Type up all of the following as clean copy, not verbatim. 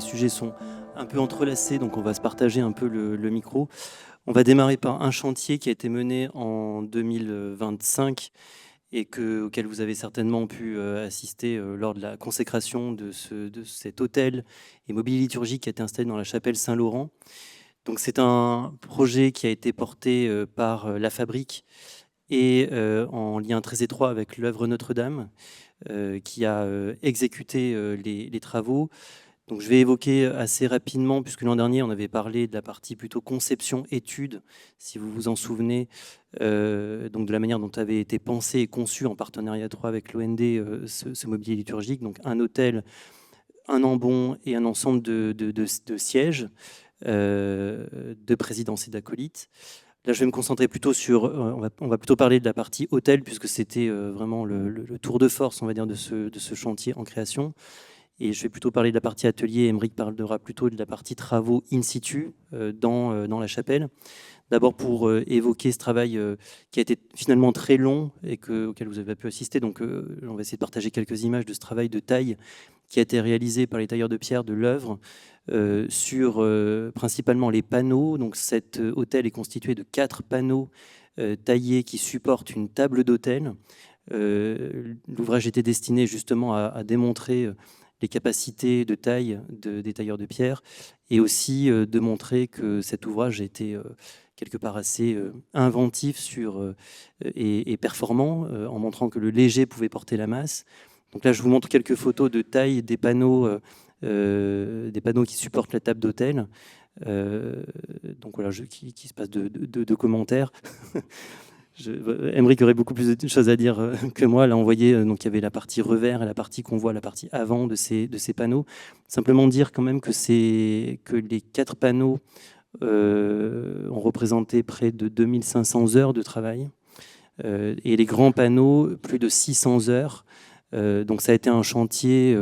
sujets sont un peu entrelacés, donc on va se partager un peu le micro. On va démarrer par un chantier qui a été mené en 2025 et auquel vous avez certainement pu assister lors de la consécration de cet hôtel et mobilier liturgique qui a été installé dans la chapelle Saint-Laurent. Donc c'est un projet qui a été porté par La Fabrique et en lien très étroit avec l'œuvre Notre-Dame, qui a exécuté les travaux. Donc je vais évoquer assez rapidement, puisque l'an dernier, on avait parlé de la partie plutôt conception-étude, si vous vous en souvenez, donc de la manière dont avait été pensé et conçu en partenariat étroit avec l'OND ce mobilier liturgique, donc un autel, un ambon et un ensemble de sièges, de présidence et d'acolytes. Là, je vais me concentrer plutôt sur, on va plutôt parler de la partie hôtel, puisque c'était vraiment le tour de force, on va dire, de ce chantier en création. Et je vais plutôt parler de la partie atelier. Aymeric parlera plutôt de la partie travaux in situ dans la chapelle. D'abord pour évoquer ce travail qui a été finalement très long et auquel vous avez pu assister. Donc on va essayer de partager quelques images de ce travail de taille qui a été réalisé par les tailleurs de pierre de l'œuvre sur principalement les panneaux. Donc cet hôtel est constitué de 4 panneaux taillés qui supportent une table d'autel. L'ouvrage était destiné justement à démontrer les capacités de taille des tailleurs de pierre et aussi de montrer que cet ouvrage était quelque part assez inventif et performant, en montrant que le léger pouvait porter la masse. Donc là, je vous montre quelques photos de taille des panneaux qui supportent la table d'autel. Donc voilà, qui se passe de commentaires. Aymeric aurait beaucoup plus de choses à dire que moi. Là, on voyait donc il y avait la partie revers et la partie convoi, la partie avant de ces panneaux. Simplement dire quand même que les 4 panneaux ont représenté près de 2500 heures de travail et les grands panneaux plus de 600 heures. Donc ça a été un chantier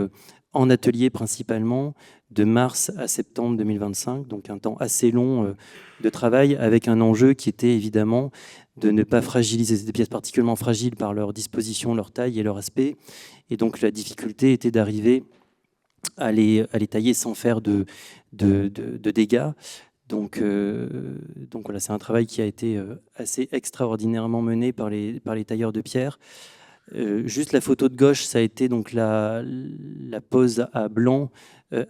en atelier principalement de mars à septembre 2025, donc un temps assez long de travail avec un enjeu qui était évidemment de ne pas fragiliser des pièces particulièrement fragiles par leur disposition, leur taille et leur aspect. Et donc la difficulté était d'arriver à les tailler sans faire de dégâts. Donc voilà, c'est un travail qui a été assez extraordinairement mené par les tailleurs de pierre. Juste la photo de gauche, ça a été donc la pose à blanc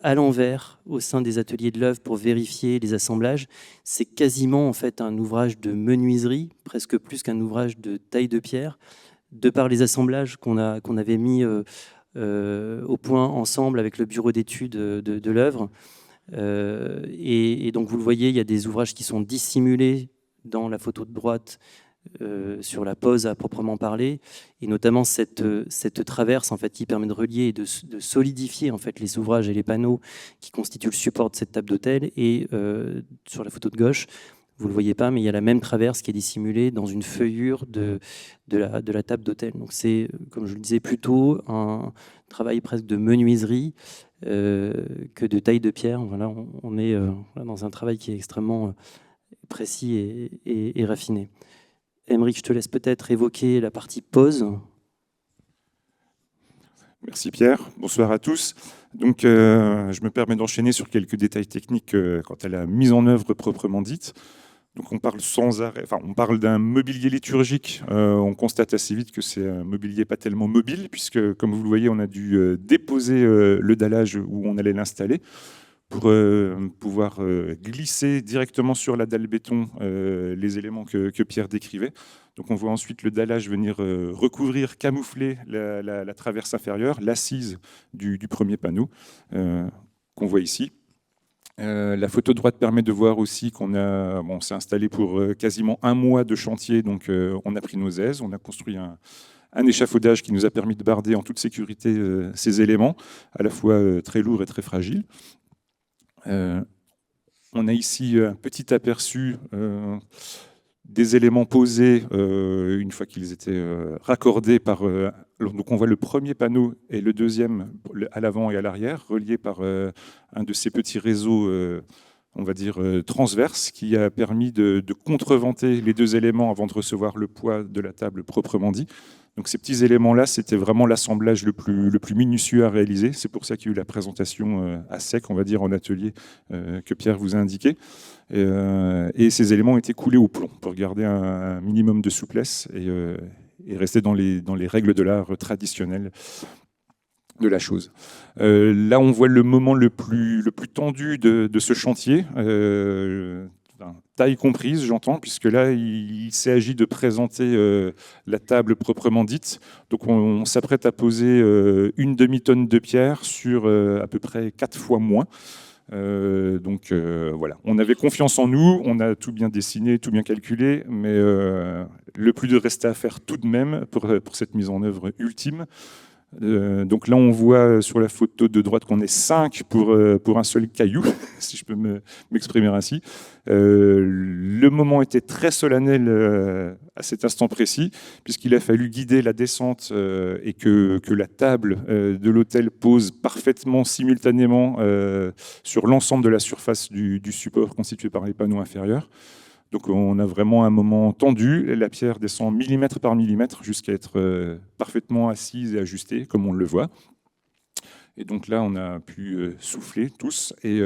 à l'envers au sein des ateliers de l'œuvre pour vérifier les assemblages. C'est quasiment en fait un ouvrage de menuiserie, presque plus qu'un ouvrage de taille de pierre, de par les assemblages qu'on avait mis au point ensemble avec le bureau d'études de l'œuvre. Et donc vous le voyez, il y a des ouvrages qui sont dissimulés dans la photo de droite, sur la pose à proprement parler, et notamment cette traverse en fait, qui permet de relier et de solidifier en fait, les ouvrages et les panneaux qui constituent le support de cette table d'autel. Et sur la photo de gauche, vous ne le voyez pas, mais il y a la même traverse qui est dissimulée dans une feuillure de la table d'autel. Donc c'est, comme je le disais plus tôt, un travail presque de menuiserie que de taille de pierre. Voilà, on est dans un travail qui est extrêmement précis et raffiné. Aymeric, je te laisse peut-être évoquer la partie pause. Merci Pierre, bonsoir à tous. Donc, je me permets d'enchaîner sur quelques détails techniques quant à la mise en œuvre proprement dite. Donc on parle sans arrêt, on parle d'un mobilier liturgique. On constate assez vite que c'est un mobilier pas tellement mobile, puisque comme vous le voyez, on a dû déposer le dallage où on allait l'installer pour pouvoir glisser directement sur la dalle béton les éléments que Pierre décrivait. Donc on voit ensuite le dallage venir recouvrir, camoufler la traverse inférieure, l'assise du premier panneau qu'on voit ici. La photo de droite permet de voir aussi qu'on s'est installé pour quasiment 1 mois de chantier, donc on a pris nos aises, on a construit un échafaudage qui nous a permis de barder en toute sécurité ces éléments, à la fois très lourds et très fragiles. On a ici un petit aperçu des éléments posés une fois qu'ils étaient raccordés par... donc on voit le premier panneau et le deuxième à l'avant et à l'arrière, reliés par un de ces petits réseaux, on va dire, transverses, qui a permis de contreventer les 2 éléments avant de recevoir le poids de la table proprement dit. Donc ces petits éléments-là, c'était vraiment l'assemblage le plus minutieux à réaliser. C'est pour ça qu'il y a eu la présentation à sec, on va dire, en atelier, que Pierre vous a indiqué. Et ces éléments étaient coulés au plomb pour garder un minimum de souplesse et rester dans les règles de l'art traditionnelles de la chose. Là, on voit le moment le plus tendu de ce chantier, taille comprise, j'entends, puisque là, il s'agit de présenter la table proprement dite. Donc, on s'apprête à poser une demi-tonne de pierre sur à peu près 4 fois moins. Voilà, on avait confiance en nous, on a tout bien dessiné, tout bien calculé, mais le plus de restait à faire tout de même pour cette mise en œuvre ultime. Donc là, on voit sur la photo de droite qu'on est 5 pour un seul caillou, si je peux m'exprimer ainsi. Le moment était très solennel à cet instant précis, puisqu'il a fallu guider la descente et que la table de l'hôtel pose parfaitement simultanément sur l'ensemble de la surface du support constitué par les panneaux inférieurs. Donc on a vraiment un moment tendu, la pierre descend millimètre par millimètre jusqu'à être parfaitement assise et ajustée, comme on le voit. Et donc là, on a pu souffler tous et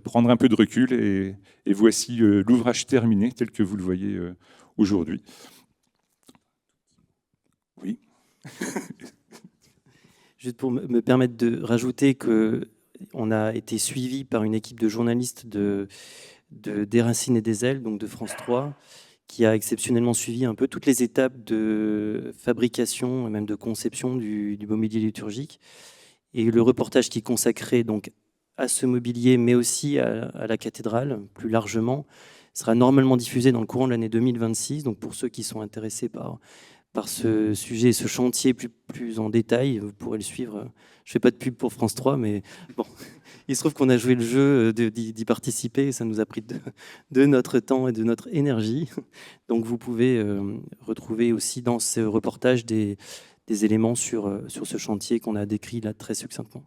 prendre un peu de recul. Et voici l'ouvrage terminé, tel que vous le voyez aujourd'hui. Oui. Juste pour me permettre de rajouter qu'on a été suivi par une équipe de journalistes des Racines et des Ailes, donc de France 3, qui a exceptionnellement suivi un peu toutes les étapes de fabrication et même de conception du mobilier liturgique. Et le reportage qui est consacré donc à ce mobilier, mais aussi à la cathédrale, plus largement, sera normalement diffusé dans le courant de l'année 2026. Donc pour ceux qui sont intéressés par ce sujet, ce chantier plus en détail, vous pourrez le suivre. Je ne fais pas de pub pour France 3, mais bon, il se trouve qu'on a joué le jeu d'y participer, et ça nous a pris de notre temps et de notre énergie. Donc vous pouvez retrouver aussi dans ce reportage des éléments sur ce chantier qu'on a décrit là très succinctement.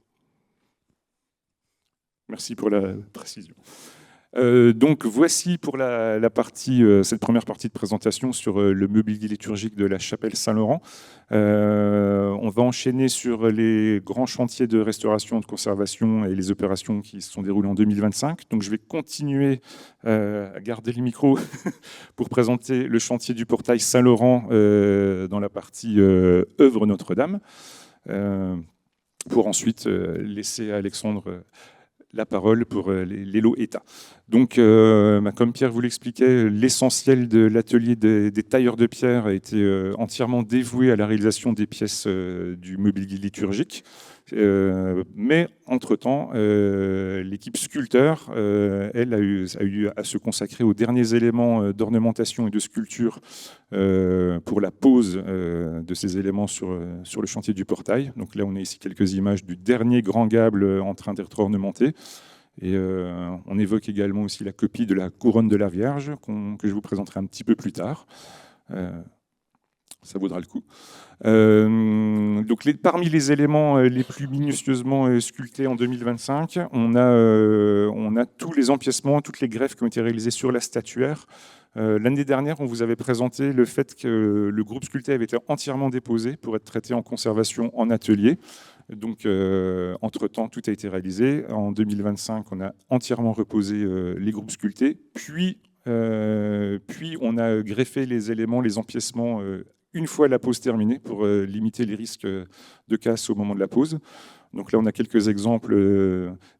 Merci pour la précision. Donc voici pour cette première partie de présentation sur le mobilier liturgique de la chapelle Saint-Laurent. On va enchaîner sur les grands chantiers de restauration, de conservation et les opérations qui se sont déroulées en 2025. Donc je vais continuer à garder le micro pour présenter le chantier du portail Saint-Laurent dans la partie œuvre Notre-Dame, pour ensuite laisser à Alexandre la parole pour les lots État. Donc, comme Pierre vous l'expliquait, l'essentiel de l'atelier des tailleurs de pierre a été entièrement dévoué à la réalisation des pièces du mobilier liturgique. Mais entre-temps, l'équipe sculpteur, elle, a eu à se consacrer aux derniers éléments d'ornementation et de sculpture pour la pose de ces éléments sur le chantier du portail. Donc là, on a ici quelques images du dernier grand gable en train d'être ornementé. Et on évoque également aussi la copie de la couronne de la Vierge que je vous présenterai un petit peu plus tard. Ça vaudra le coup. Donc parmi les éléments les plus minutieusement sculptés en 2025, on a tous les empiècements, toutes les greffes qui ont été réalisées sur la statuaire. L'année dernière, on vous avait présenté le fait que le groupe sculpté avait été entièrement déposé pour être traité en conservation en atelier. Donc, entre-temps, tout a été réalisé. En 2025, on a entièrement reposé les groupes sculptés. Puis, on a greffé les éléments, les empiècements, une fois la pose terminée pour limiter les risques de casse au moment de la pose. Donc là, on a quelques exemples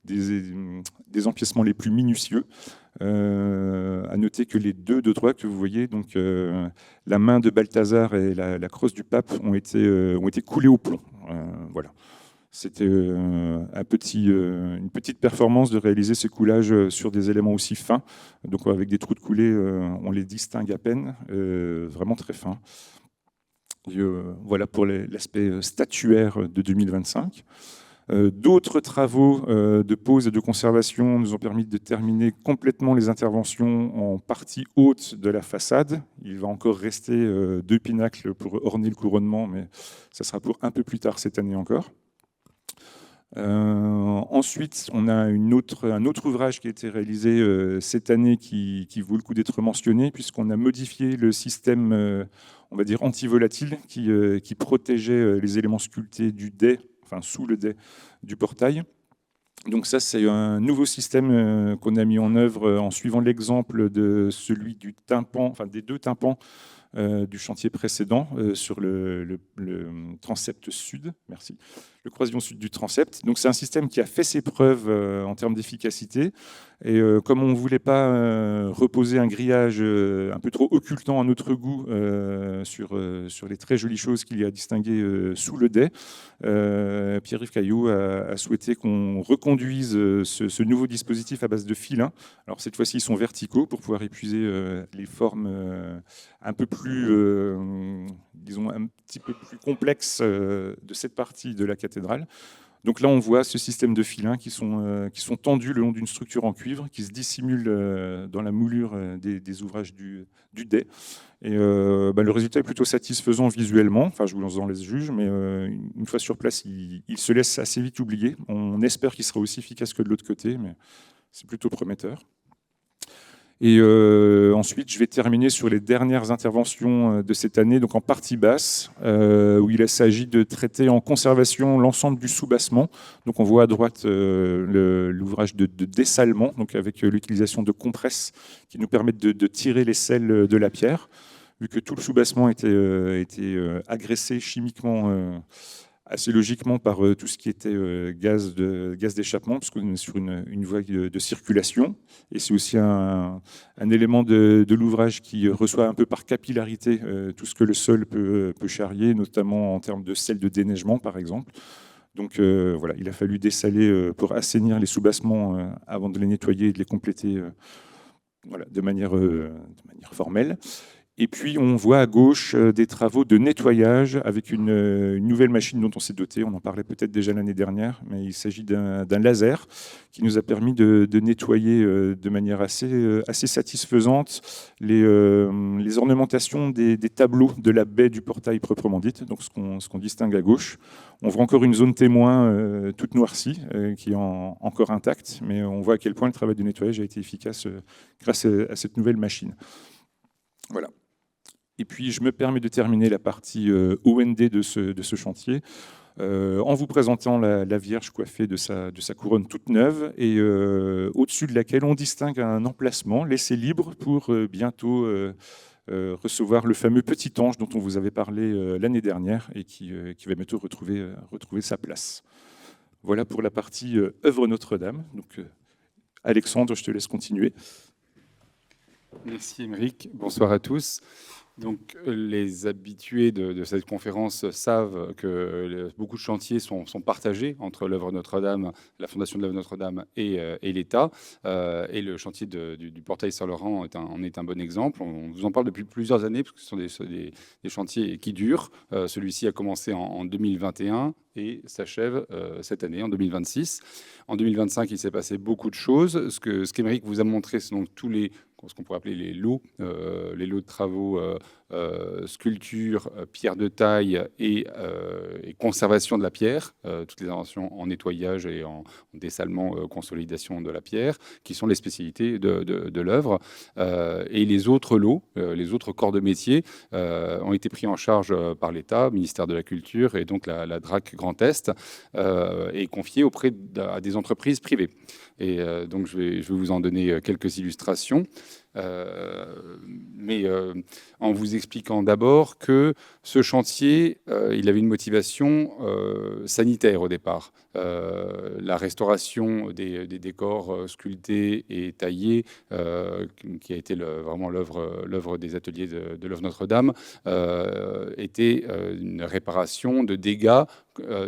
des empiècements les plus minutieux. À noter que les deux de droite que vous voyez, donc la main de Balthazar et la crosse du pape ont été coulées au plomb. Voilà. C'était une petite performance de réaliser ces coulages sur des éléments aussi fins. Donc avec des trous de coulée, on les distingue à peine, vraiment très fins. Et, voilà pour l'aspect statuaire de 2025. D'autres travaux de pose et de conservation nous ont permis de terminer complètement les interventions en partie haute de la façade. Il va encore rester 2 pinacles pour orner le couronnement, mais ça sera pour un peu plus tard cette année encore. Ensuite, on a un autre ouvrage qui a été réalisé cette année qui vaut le coup d'être mentionné, puisqu'on a modifié le système, on va dire, anti-volatile qui protégeait les éléments sculptés du dais, enfin sous le dais du portail. Donc ça, c'est un nouveau système qu'on a mis en œuvre en suivant l'exemple de celui du tympan, enfin des deux tympans du chantier précédent sur le transept sud, merci, le croisillon sud du transept. Donc c'est un système qui a fait ses preuves en termes d'efficacité. Et comme on ne voulait pas reposer un grillage un peu trop occultant à notre goût sur les très jolies choses qu'il y a à distinguer sous le dais, Pierre-Yves Caillot a souhaité qu'on reconduise ce nouveau dispositif à base de filins. Alors cette fois-ci, ils sont verticaux pour pouvoir épuiser les formes un peu plus, disons, un petit peu plus complexes de cette partie de la cathédrale. Donc là, on voit ce système de filins qui sont tendus le long d'une structure en cuivre, qui se dissimule dans la moulure des ouvrages du dais. Et le résultat est plutôt satisfaisant visuellement, enfin je vous en laisse juger, mais une fois sur place, il se laisse assez vite oublier. On espère qu'il sera aussi efficace que de l'autre côté, mais c'est plutôt prometteur. Et ensuite, je vais terminer sur les dernières interventions de cette année, donc en partie basse, où il s'agit de traiter en conservation l'ensemble du soubassement. Donc on voit à droite l'ouvrage de dessalement, donc avec l'utilisation de compresses qui nous permettent de tirer les sels de la pierre, vu que tout le soubassement était agressé chimiquement assez logiquement par tout ce qui était gaz d'échappement, parce qu'on est sur une voie de circulation. Et c'est aussi un élément de l'ouvrage qui reçoit un peu par capillarité tout ce que le sol peut charrier, notamment en termes de sel de déneigement, par exemple. Donc voilà, il a fallu dessaler pour assainir les soubassements avant de les nettoyer et de les compléter voilà, de manière formelle. Et puis, on voit à gauche des travaux de nettoyage avec une nouvelle machine dont on s'est doté. On en parlait peut-être déjà l'année dernière, mais il s'agit d'un laser qui nous a permis de nettoyer de manière assez satisfaisante les ornementations des tableaux de la baie du portail proprement dite, donc ce qu'on distingue à gauche. On voit encore une zone témoin toute noircie, qui est encore intacte, mais on voit à quel point le travail de nettoyage a été efficace grâce à cette nouvelle machine. Voilà. Et puis, je me permets de terminer la partie OND de ce chantier en vous présentant la Vierge coiffée de sa couronne toute neuve et au-dessus de laquelle on distingue un emplacement laissé libre pour bientôt recevoir le fameux petit ange dont on vous avait parlé l'année dernière et qui va bientôt retrouver sa place. Voilà pour la partie œuvre Notre-Dame. Donc, Alexandre, je te laisse continuer. Merci Émeric, bonsoir à tous. Donc, les habitués de cette conférence savent que beaucoup de chantiers sont partagés entre l'œuvre Notre-Dame, la fondation de l'œuvre Notre-Dame et l'État. Et le chantier du portail Saint-Laurent en est un bon exemple. On vous en parle depuis plusieurs années, parce que ce sont des chantiers qui durent. Celui-ci a commencé en 2021 et s'achève cette année, en 2026. En 2025, il s'est passé beaucoup de choses. Ce qu'Émeric vous a montré, c'est donc tous ce qu'on pourrait appeler les lots de travaux, sculpture, pierre de taille et conservation de la pierre, toutes les inventions en nettoyage et en dessalement, consolidation de la pierre, qui sont les spécialités de l'œuvre. Et les autres lots, les autres corps de métier ont été pris en charge par l'État, ministère de la Culture et donc la DRAC Grand Est, et confiés à des entreprises privées. Et donc je vais vous en donner quelques illustrations. Mais en vous expliquant d'abord que ce chantier, il avait une motivation sanitaire au départ. La restauration des décors sculptés et taillés, qui a été vraiment l'œuvre des ateliers de l'œuvre Notre-Dame, était une réparation de dégâts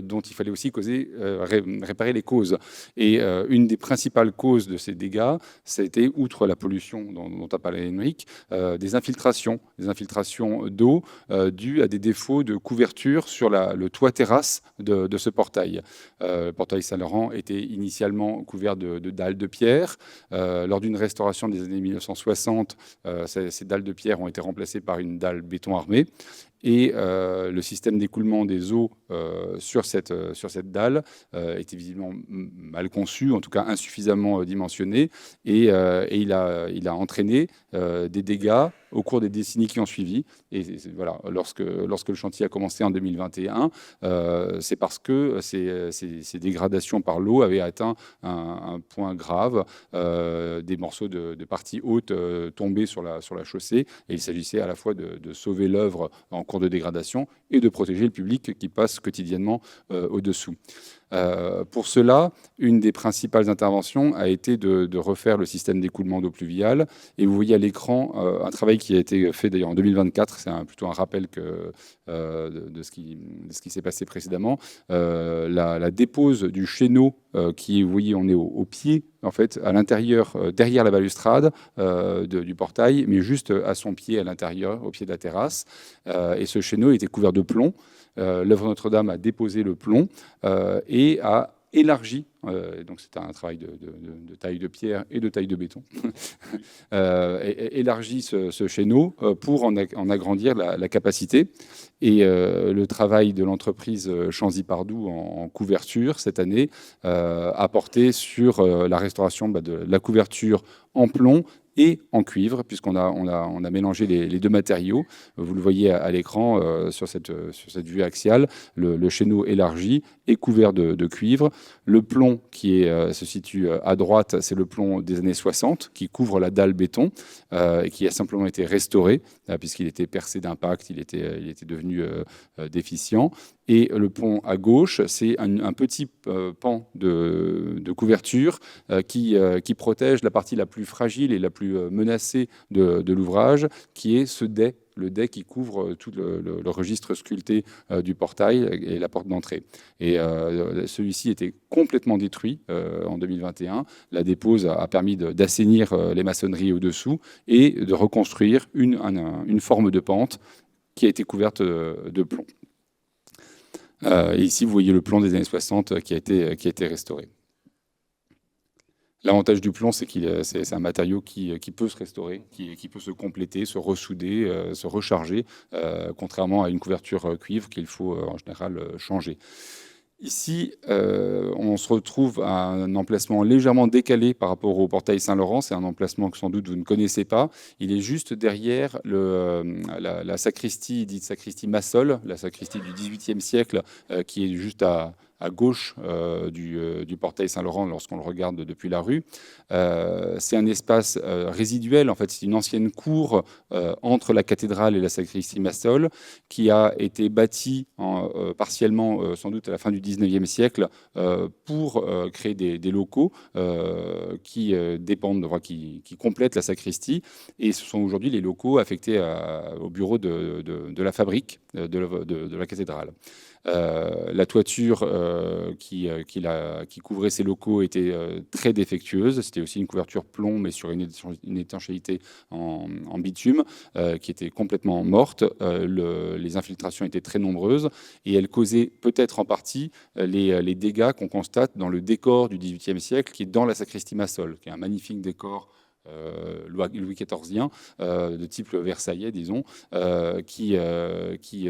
dont il fallait aussi réparer les causes. Et une des principales causes de ces dégâts, ça a été, outre la pollution dont a parlé Émeric, des infiltrations d'eau dues à des défauts de couverture sur le toit terrasse de ce portail. Le portail Saint-Laurent était initialement couvert de dalles de pierre. Lors d'une restauration des années 1960, ces dalles de pierre ont été remplacées par une dalle béton armé. Et le système d'écoulement des eaux sur cette dalle était visiblement mal conçu, en tout cas insuffisamment dimensionné, et il a entraîné des dégâts au cours des décennies qui ont suivi. Et voilà, lorsque le chantier a commencé en 2021, c'est parce que ces dégradations par l'eau avaient atteint un point grave, des morceaux de parties hautes tombés sur la chaussée, et il s'agissait à la fois de sauver l'œuvre en cours de dégradation et de protéger le public qui passe quotidiennement au-dessous. Pour cela, une des principales interventions a été de refaire le système d'écoulement d'eau pluviale. Et vous voyez à l'écran un travail qui a été fait d'ailleurs en 2024. C'est plutôt un rappel de ce qui s'est passé précédemment. La dépose du chéneau qui, vous voyez, on est au pied, en fait, à l'intérieur, derrière la balustrade du portail, mais juste à son pied, à l'intérieur, au pied de la terrasse. Et ce chéneau était couvert de plomb. L'œuvre Notre-Dame a déposé le plomb et a élargi, donc c'était un travail de taille de pierre et de taille de béton, élargi ce chéneau pour en agrandir la capacité. Et le travail de l'entreprise Chanzy-Pardou en couverture cette année a porté sur la restauration de la couverture en plomb et en cuivre, puisqu'on a mélangé les deux matériaux. Vous le voyez à l'écran sur cette vue axiale, le chéneau élargi est couvert de cuivre. Le plomb qui se situe à droite, c'est le plomb des années 60 qui couvre la dalle béton et qui a simplement été restauré puisqu'il était percé d'impact, il était devenu déficient. Et le plomb à gauche, c'est un petit pan de couverture qui protège la partie la plus fragile et la plus menacée de l'ouvrage, qui est ce dais, le dais qui couvre tout le registre sculpté du portail et la porte d'entrée. Et celui-ci était complètement détruit en 2021. La dépose a permis d'assainir les maçonneries au-dessous et de reconstruire une forme de pente qui a été couverte de plomb. Et ici, vous voyez le plomb des années 60 qui a été restauré. L'avantage du plomb, c'est que c'est un matériau qui peut se restaurer, qui peut se compléter, se ressouder, se recharger, contrairement à une couverture cuivre qu'il faut en général changer. Ici, on se retrouve à un emplacement légèrement décalé par rapport au portail Saint-Laurent. C'est un emplacement que sans doute vous ne connaissez pas. Il est juste derrière la sacristie, dite sacristie Massol, la sacristie du XVIIIe siècle, qui est juste à gauche du portail Saint-Laurent lorsqu'on le regarde depuis la rue. C'est un espace résiduel, en fait, c'est une ancienne cour entre la cathédrale et la sacristie Massol qui a été bâtie partiellement, sans doute à la fin du XIXe siècle, pour créer des locaux qui dépendent, qui complètent la sacristie. Et ce sont aujourd'hui les locaux affectés au bureau de la fabrique de la cathédrale. La toiture qui couvrait ces locaux était très défectueuse. C'était aussi une couverture plomb, mais sur une étanchéité en bitume, qui était complètement morte. Les infiltrations étaient très nombreuses et elles causaient peut-être en partie les dégâts qu'on constate dans le décor du XVIIIe siècle, qui est dans la sacristie Massol, qui est un magnifique décor Louis XIVien, de type versaillais, disons, qui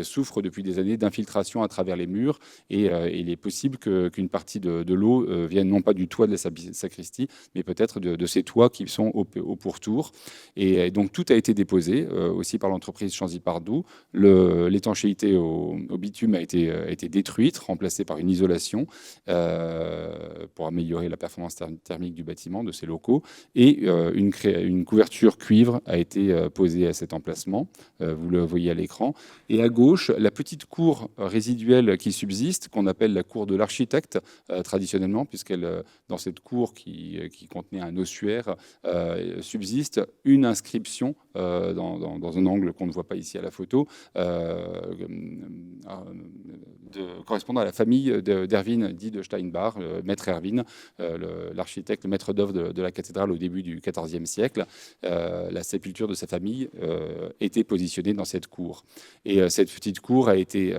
souffre depuis des années d'infiltration à travers les murs. Et il est possible qu'une partie de l'eau vienne non pas du toit de la sacristie, mais peut-être de ces toits qui sont au pourtour. Et donc tout a été déposé, aussi par l'entreprise Chanzy-Pardou. L'étanchéité au bitume a été détruite, remplacée par une isolation pour améliorer la performance thermique du bâtiment, de ces locaux. Et une couverture cuivre a été posée à cet emplacement. Vous le voyez à l'écran. Et à gauche, la petite cour résiduelle qui subsiste, qu'on appelle la cour de l'architecte, traditionnellement, dans cette cour qui contenait un ossuaire, subsiste une inscription dans un angle qu'on ne voit pas ici à la photo, correspondant à la famille d'Erwin, dit de Steinbach, maître Erwin, l'architecte, le maître d'œuvre de la cathédrale au début du XIVe siècle. La sépulture de sa famille était positionnée dans cette cour. Et cette petite cour a été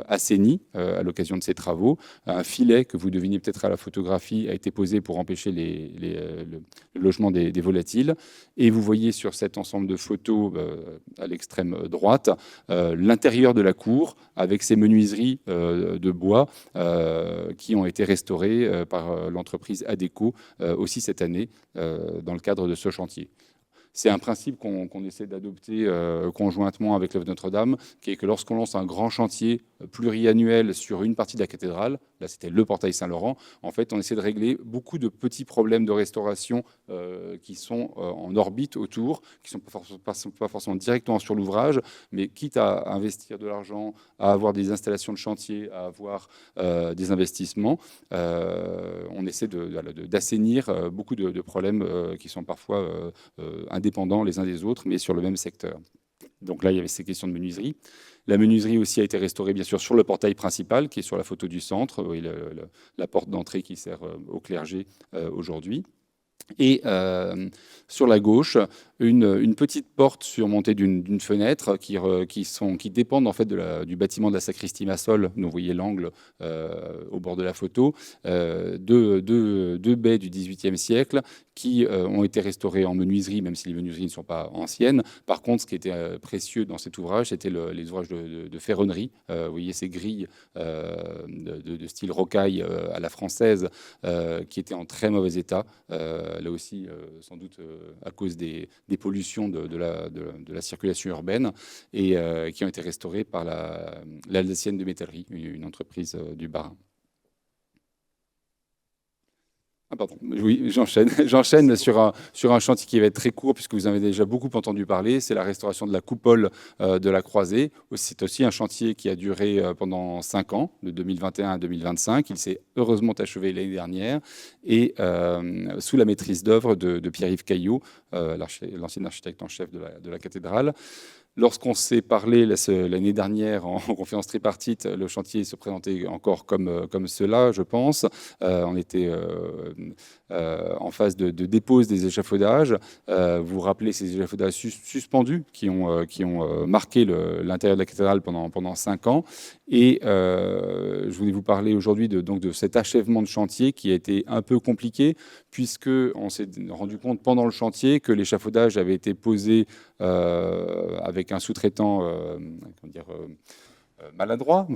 assainie à l'occasion de ces travaux. Un filet que vous devinez peut-être à la photographie a été posé pour empêcher le logement des volatiles. Et vous voyez sur cet ensemble de photos à l'extrême droite l'intérieur de la cour avec ses menuiseries de bois qui ont été restaurées par l'entreprise Adéco aussi cette année dans le cadre de ce chantier. C'est un principe qu'on essaie d'adopter conjointement avec l'œuvre Notre-Dame, qui est que lorsqu'on lance un grand chantier pluriannuel sur une partie de la cathédrale, là c'était le portail Saint-Laurent, en fait on essaie de régler beaucoup de petits problèmes de restauration qui sont en orbite autour, qui ne sont pas forcément directement sur l'ouvrage, mais quitte à investir de l'argent, à avoir des installations de chantier, à avoir des investissements, on essaie d'assainir beaucoup de problèmes qui sont parfois indépendants les uns des autres, mais sur le même secteur. Donc là, il y avait ces questions de menuiserie. La menuiserie aussi a été restaurée, bien sûr, sur le portail principal, qui est sur la photo du centre, oui, la porte d'entrée qui sert au clergé aujourd'hui. Et sur la gauche, une petite porte surmontée d'une fenêtre qui dépendent en fait du bâtiment de la sacristie Massol, dont vous voyez l'angle au bord de la photo, deux baies du XVIIIe siècle qui ont été restaurées en menuiserie, même si les menuiseries ne sont pas anciennes. Par contre, ce qui était précieux dans cet ouvrage, c'était les ouvrages de ferronnerie. Vous voyez ces grilles de style rocaille à la française qui étaient en très mauvais état. Là aussi, sans doute à cause des pollutions de la circulation urbaine, et qui ont été restaurées par l'Alsacienne de métallerie, une entreprise du Bas-Rhin. Ah pardon, oui, j'enchaîne sur un chantier qui va être très court, puisque vous en avez déjà beaucoup entendu parler. C'est la restauration de la coupole de la croisée. C'est aussi un chantier qui a duré pendant 5 ans, de 2021 à 2025. Il s'est heureusement achevé l'année dernière, et sous la maîtrise d'œuvre de Pierre-Yves Caillot, l'ancien architecte en chef de la cathédrale. Lorsqu'on s'est parlé l'année dernière en conférence tripartite, le chantier se présentait encore comme cela, je pense. On était en phase de dépose des échafaudages. Vous vous rappelez ces échafaudages suspendus qui ont marqué l'intérieur de la cathédrale pendant 5 ans. Et je voulais vous parler aujourd'hui de cet achèvement de chantier qui a été un peu compliqué, puisqu'on s'est rendu compte pendant le chantier que l'échafaudage avait été posé avec un sous-traitant maladroit,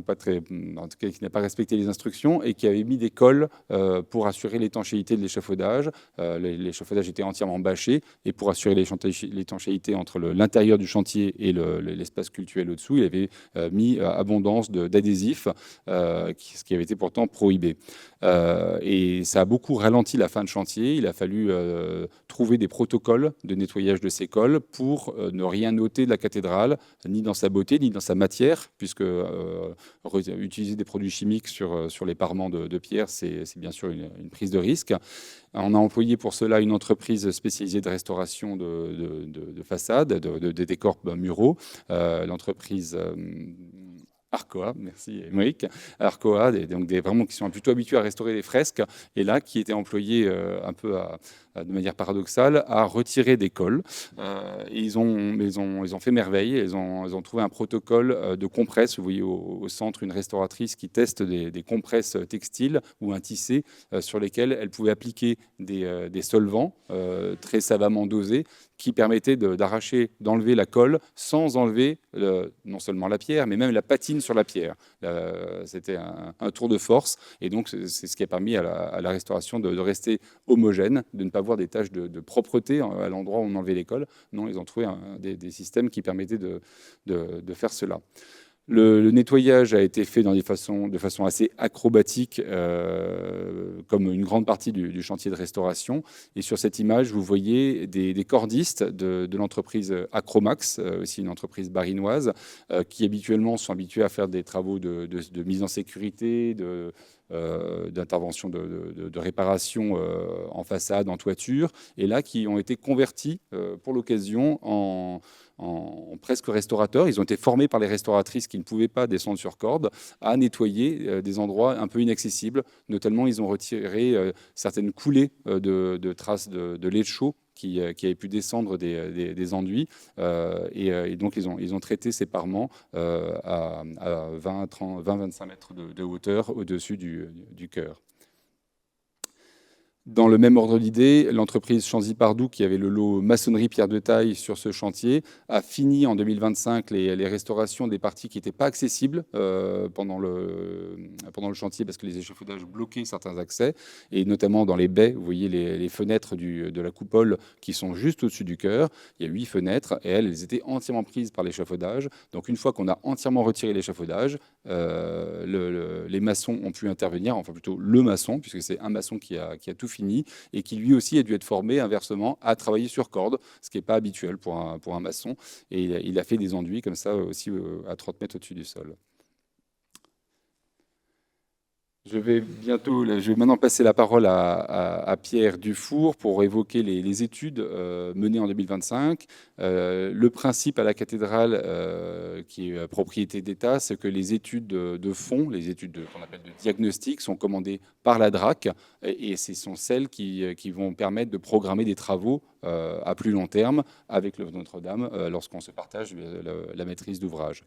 pas très, en tout cas qui n'a pas respecté les instructions, et qui avait mis des cols pour assurer l'étanchéité de l'échafaudage. L'échafaudage était entièrement bâché, et pour assurer l'étanchéité entre l'intérieur du chantier et l'espace cultuel au-dessous, il avait mis abondance d'adhésifs, ce qui avait été pourtant prohibé. Et ça a beaucoup ralenti la fin de chantier. Il a fallu trouver des protocoles de nettoyage de ces cols pour ne rien noter de la cathédrale, ni dans sa beauté, ni dans sa matière, puisque utiliser des produits chimiques sur les parements de pierre, c'est bien sûr une prise de risque. On a employé pour cela une entreprise spécialisée de restauration de façades, de décors muraux, l'entreprise Arcoa, merci Émeric. Arcoa, donc vraiment qui sont plutôt habitués à restaurer les fresques, et là qui était employé un peu de manière paradoxale à retirer des cols. Et ils ont fait merveille. Ils ont trouvé un protocole de compresse. Vous voyez au centre une restauratrice qui teste des compresses textiles ou un tissé sur lesquels elle pouvait appliquer des solvants très savamment dosés qui permettaient d'arracher, d'enlever la colle sans enlever non seulement la pierre, mais même la patine sur la pierre. C'était un tour de force, et donc c'est ce qui a permis à la restauration de rester homogène, de ne pas avoir des taches de propreté à l'endroit où on enlevait les colles. Non, ils ont trouvé des systèmes qui permettaient de faire cela. Le nettoyage a été fait de façon assez acrobatique, comme une grande partie du chantier de restauration. Et sur cette image, vous voyez des cordistes de l'entreprise Acromax, aussi une entreprise barinoise, qui habituellement sont habitués à faire des travaux de mise en sécurité, d'intervention de réparation en façade, en toiture, et là qui ont été convertis pour l'occasion presque restaurateurs. Ils ont été formés par les restauratrices qui ne pouvaient pas descendre sur corde à nettoyer des endroits un peu inaccessibles. Notamment, ils ont retiré certaines coulées de traces de lait chaud qui avaient pu descendre des enduits. Et donc, ils ont traité ces parements à 20-25 mètres de hauteur au-dessus du chœur. Dans le même ordre d'idée, l'entreprise Chanzy-Pardou, qui avait le lot maçonnerie pierre de taille sur ce chantier, a fini en 2025 les restaurations des parties qui n'étaient pas accessibles pendant le chantier parce que les échafaudages bloquaient certains accès, et notamment dans les baies, vous voyez les fenêtres de la coupole qui sont juste au-dessus du chœur. Il y a 8 fenêtres et elles étaient entièrement prises par l'échafaudage. Donc une fois qu'on a entièrement retiré l'échafaudage, les maçons ont pu intervenir, enfin plutôt le maçon, puisque c'est un maçon qui a tout fini, et qui lui aussi a dû être formé inversement à travailler sur corde, ce qui n'est pas habituel pour un maçon. Et il a fait des enduits comme ça aussi à 30 mètres au-dessus du sol. Je vais maintenant passer la parole à Pierre Dufour pour évoquer les études menées en 2025. Le principe à la cathédrale, qui est propriété d'État, c'est que les études de fond, les études qu'on appelle de diagnostic, sont commandées par la DRAC, et ce sont celles qui vont permettre de programmer des travaux à plus long terme avec l'œuvre de Notre-Dame lorsqu'on se partage la maîtrise d'ouvrage.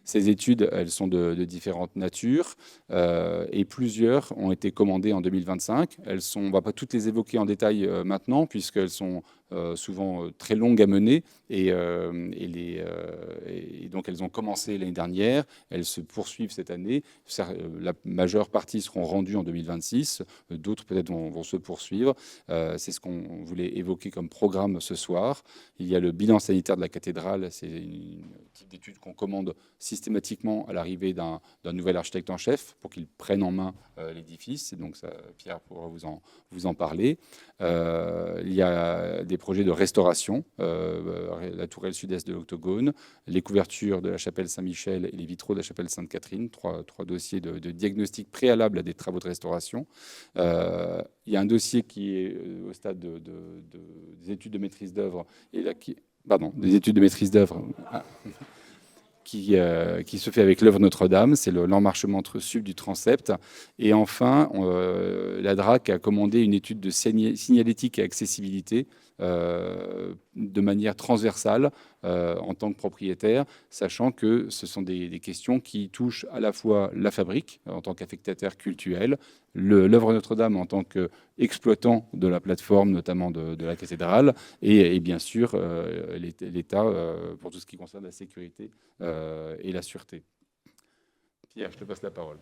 Ces études, elles sont de différentes natures et plusieurs ont été commandées en 2025. On ne va pas toutes les évoquer en détail maintenant puisqu'elles sont souvent très longues à mener et donc elles ont commencé l'année dernière, elles se poursuivent cette année. La majeure partie seront rendues en 2026, d'autres peut-être vont se poursuivre. C'est ce qu'on voulait évoquer comme programme ce soir. Il y a le bilan sanitaire de la cathédrale, c'est une type d'étude qu'on commande systématiquement à l'arrivée d'un nouvel architecte en chef pour qu'il prenne en main l'édifice. Et donc ça, Pierre pourra vous en parler. Il y a des projets de restauration, la tourelle sud-est de l'Octogone, les couvertures de la chapelle Saint-Michel et les vitraux de la chapelle Sainte-Catherine, trois dossiers de diagnostic préalable à des travaux de restauration. Il y a un dossier qui est au stade des études de maîtrise d'œuvre, des études de maîtrise d'œuvre. Qui se fait avec l'œuvre Notre-Dame, c'est l'emmarchement sud du transept. Et enfin, la DRAC a commandé une étude de signalétique et accessibilité de manière transversale en tant que propriétaire, sachant que ce sont des questions qui touchent à la fois la fabrique en tant qu'affectataire cultuel, l'œuvre Notre-Dame en tant qu'exploitant de la plateforme, notamment de la cathédrale, et bien sûr l'État pour tout ce qui concerne la sécurité et la sûreté. Pierre, je te passe la parole.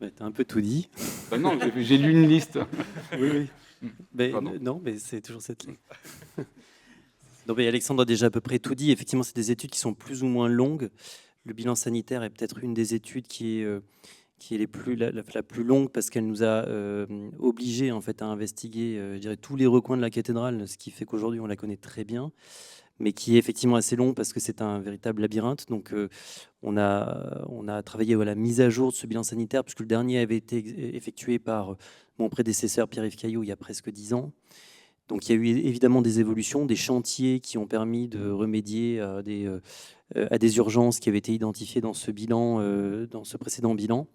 Tu as un peu tout dit. Non, j'ai lu une liste. Oui. Non, mais c'est toujours cette ligne. Non, mais Alexandre a déjà à peu près tout dit. Effectivement, c'est des études qui sont plus ou moins longues. Le bilan sanitaire est peut-être une des études qui est la plus longue parce qu'elle nous a obligés en fait, à investiguer je dirais, tous les recoins de la cathédrale, ce qui fait qu'aujourd'hui on la connaît très bien, mais qui est effectivement assez long parce que c'est un véritable labyrinthe. Donc on a travaillé à la mise à jour de ce bilan sanitaire puisque le dernier avait été effectué par mon prédécesseur Pierre-Yves Caillot il y a presque 10 ans. Donc il y a eu évidemment des évolutions, des chantiers qui ont permis de remédier à des urgences qui avaient été identifiées dans ce bilan, dans ce précédent bilan.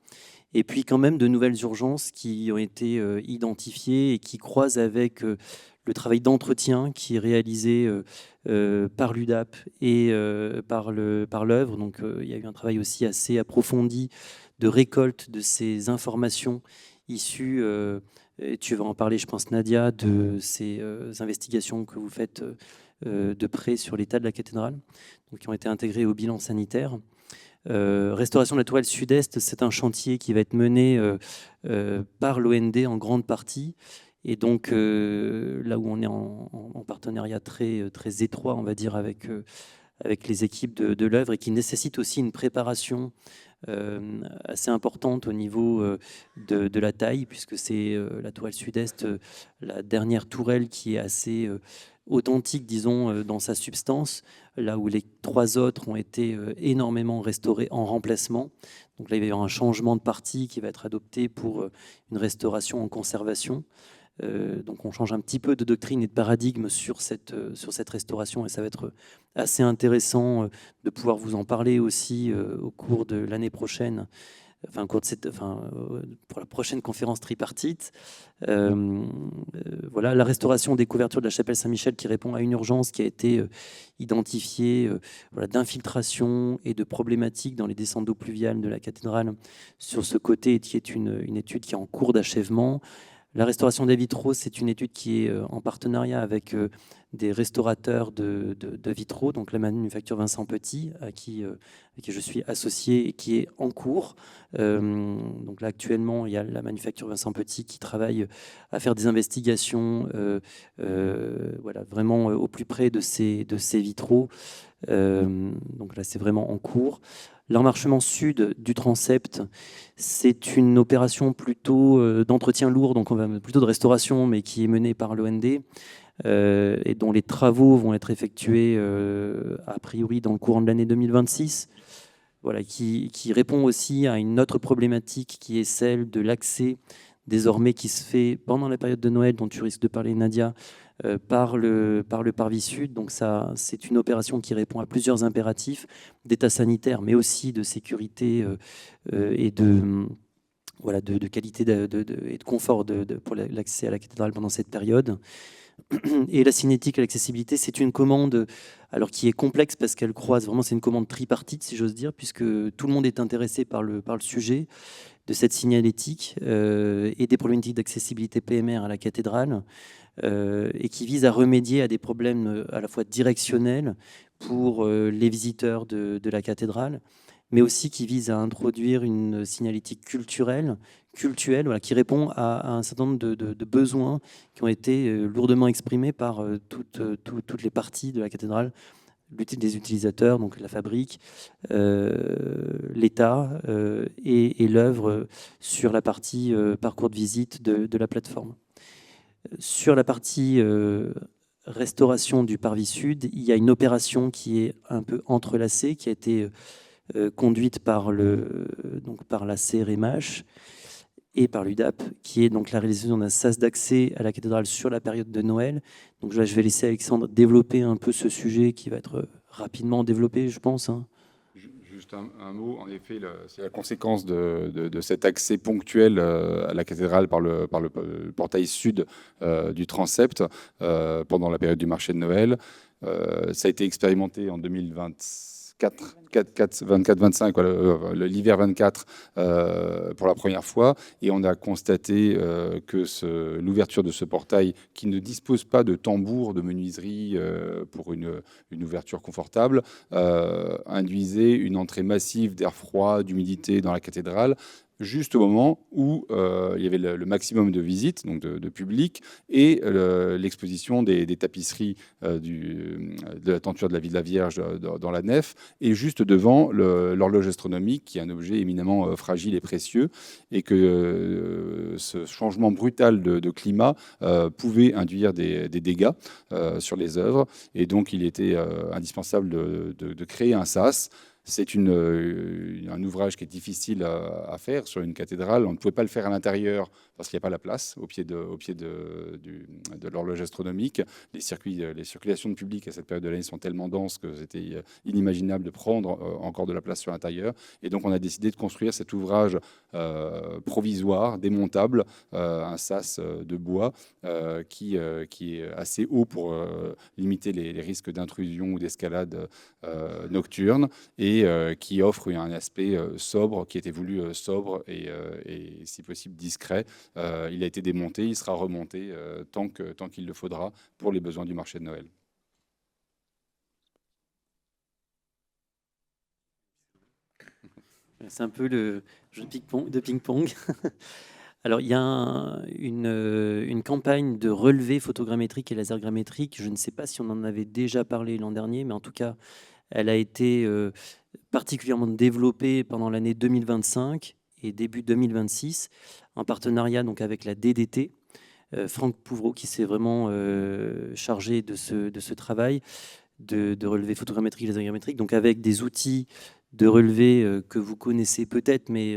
Et puis quand même de nouvelles urgences qui ont été identifiées et qui croisent avec le travail d'entretien qui est réalisé par l'UDAP et par l'œuvre. Donc il y a eu un travail aussi assez approfondi de récolte de ces informations issues, et tu vas en parler je pense Nadia, de ces investigations que vous faites de près sur l'état de la cathédrale, donc qui ont été intégrées au bilan sanitaire. Restauration de la tourelle sud-est, c'est un chantier qui va être mené par l'OND en grande partie. Et donc, là où on est en partenariat très, très étroit, on va dire, avec les équipes de l'œuvre et qui nécessite aussi une préparation assez importante au niveau de la taille, puisque c'est la tourelle sud-est, la dernière tourelle qui est assez authentique, disons, dans sa substance, là où les 3 autres ont été énormément restaurés en remplacement. Donc là, il va y avoir un changement de partie qui va être adopté pour une restauration en conservation. Donc on change un petit peu de doctrine et de paradigme sur cette restauration, et ça va être assez intéressant de pouvoir vous en parler aussi au cours de l'année prochaine, enfin, au cours de pour la prochaine conférence tripartite. Voilà, la restauration des couvertures de la chapelle Saint-Michel qui répond à une urgence qui a été identifiée, voilà, d'infiltration et de problématiques dans les descentes d'eau pluviale de la cathédrale sur ce côté, qui est une étude qui est en cours d'achèvement. La restauration des vitraux, c'est une étude qui est en partenariat avec des restaurateurs de vitraux, donc la manufacture Vincent Petit, à qui je suis associé et qui est en cours. Donc là, actuellement, il y a la manufacture Vincent Petit qui travaille à faire des investigations voilà, vraiment au plus près de ces vitraux. Donc là, c'est vraiment en cours. L'emmarchement sud du transept, c'est une opération plutôt d'entretien lourd, donc on va plutôt de restauration, mais qui est menée par l'OND et dont les travaux vont être effectués a priori dans le courant de l'année 2026. Voilà, qui répond aussi à une autre problématique qui est celle de l'accès désormais qui se fait pendant la période de Noël, dont tu risques de parler, Nadia, par le parvis sud. Donc ça, c'est une opération qui répond à plusieurs impératifs d'état sanitaire, mais aussi de sécurité et voilà, de qualité et de confort pour l'accès à la cathédrale pendant cette période. Et la cinétique et l'accessibilité, c'est une commande alors qui est complexe parce qu'elle croise vraiment, c'est une commande tripartite, si j'ose dire, puisque tout le monde est intéressé par le sujet de cette signalétique et des problématiques d'accessibilité PMR à la cathédrale, et qui vise à remédier à des problèmes à la fois directionnels pour les visiteurs de la cathédrale, mais aussi qui vise à introduire une signalétique culturelle, voilà, qui répond à un certain nombre de besoins qui ont été lourdement exprimés par toutes les parties de la cathédrale, des utilisateurs, donc la fabrique, l'État et l'œuvre sur la partie parcours de visite de la plateforme. Sur la partie restauration du parvis sud, il y a une opération qui est un peu entrelacée, qui a été conduite par la CRMH et par l'UDAP, qui est donc la réalisation d'un sas d'accès à la cathédrale sur la période de Noël. Donc là, je vais laisser Alexandre développer un peu ce sujet qui va être rapidement développé, je pense. Juste un mot, en effet, c'est la conséquence de cet accès ponctuel à la cathédrale par le portail sud du transept pendant la période du marché de Noël. Ça a été expérimenté en 2024-25, l'hiver 24 pour la première fois, et on a constaté que l'ouverture de ce portail, qui ne dispose pas de tambour de menuiserie pour une ouverture confortable, induisait une entrée massive d'air froid, d'humidité dans la cathédrale, juste au moment où il y avait le maximum de visites, donc de public, et l'exposition des tapisseries de la tenture de la vie de la Vierge dans la nef, et juste devant l'horloge astronomique, qui est un objet éminemment fragile et précieux, et que ce changement brutal de climat pouvait induire des dégâts sur les œuvres, et donc il était indispensable de créer un sas. C'est un ouvrage qui est difficile à faire sur une cathédrale. On ne pouvait pas le faire à l'intérieur parce qu'il n'y a pas la place au pied de l'horloge astronomique. Les circulations de public à cette période de l'année sont tellement denses que c'était inimaginable de prendre encore de la place sur l'intérieur. Et donc on a décidé de construire cet ouvrage provisoire, démontable, un sas de bois qui est assez haut pour limiter les risques d'intrusion ou d'escalade nocturne, et qui offre un aspect sobre, qui était voulu sobre et si possible discret. Il a été démonté, il sera remonté tant qu'il le faudra pour les besoins du marché de Noël. C'est un peu le jeu de ping-pong. Alors, il y a une campagne de relevé photogrammétrique et lasergrammétrique. Je ne sais pas si on en avait déjà parlé l'an dernier, mais en tout cas, elle a été particulièrement développée pendant l'année 2025 et début 2026, en partenariat donc avec la DDT. Franck Pouvreau, qui s'est vraiment chargé de ce travail de relevé photogrammétrique et lasergrammétrique, donc avec des outils de relevé que vous connaissez peut-être, mais